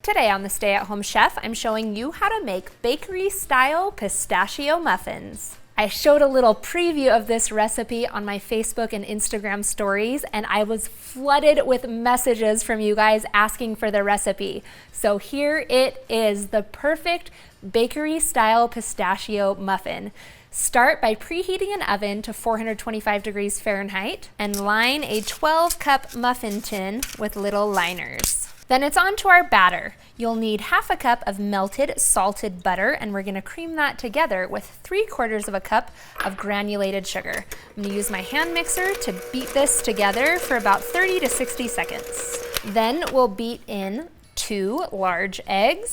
Today on the Stay at Home Chef, I'm showing you how to make bakery-style pistachio muffins. I showed a little preview of this recipe on my Facebook and Instagram stories, and I was flooded with messages from you guys asking for the recipe. So here it is, the perfect bakery-style pistachio muffin. Start by preheating an oven to 425 degrees Fahrenheit and line a 12-cup muffin tin with little liners. Then it's on to our batter. You'll need half a cup of melted salted butter, and we're gonna cream that together with 3/4 of a cup of granulated sugar. I'm gonna use my hand mixer to beat this together for about 30 to 60 seconds. Then we'll beat in 2 large eggs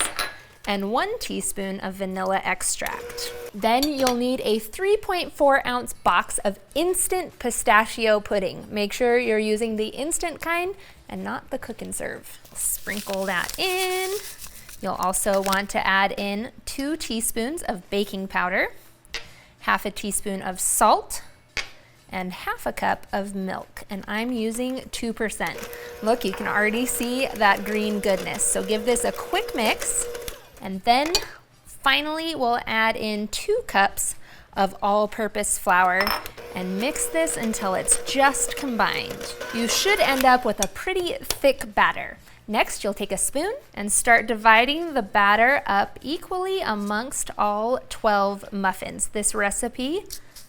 and 1 teaspoon of vanilla extract. Then you'll need a 3.4-ounce box of instant pistachio pudding. Make sure you're using the instant kind and not the cook and serve. Sprinkle that in. You'll also want to add in 2 teaspoons of baking powder, half a teaspoon of salt, and half a cup of milk, and I'm using 2%. Look, you can already see that green goodness. So give this a quick mix, and then finally we'll add in 2 cups of all-purpose flour and mix this until it's just combined. You should end up with a pretty thick batter. Next, you'll take a spoon and start dividing the batter up equally amongst all 12 muffins. This recipe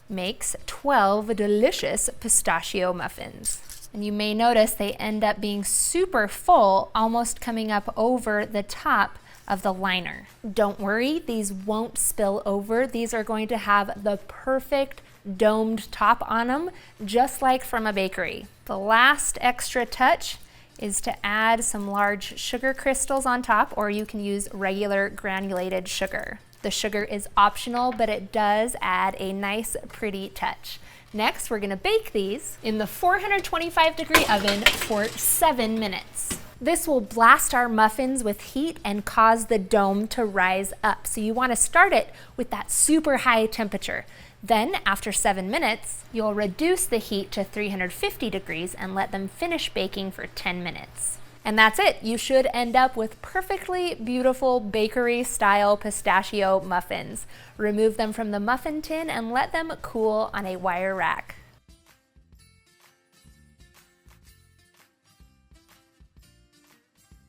makes 12 delicious pistachio muffins. And you may notice they end up being super full, almost coming up over the top of the liner. Don't worry, these won't spill over. These are going to have the perfect domed top on them, just like from a bakery. The last extra touch is to add some large sugar crystals on top, or you can use regular granulated sugar. The sugar is optional, but it does add a nice, pretty touch. Next, we're gonna bake these in the 425-degree oven for 7 minutes. This will blast our muffins with heat and cause the dome to rise up. So you want to start it with that super high temperature. Then after 7 minutes, you'll reduce the heat to 350 degrees and let them finish baking for 10 minutes. And that's it. You should end up with perfectly beautiful bakery-style pistachio muffins. Remove them from the muffin tin and let them cool on a wire rack.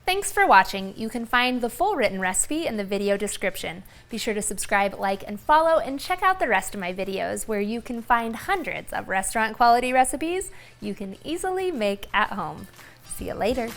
Thanks for watching. You can find the full written recipe in the video description. Be sure to subscribe, like, and follow, and check out the rest of my videos where you can find hundreds of restaurant quality recipes you can easily make at home. See you later.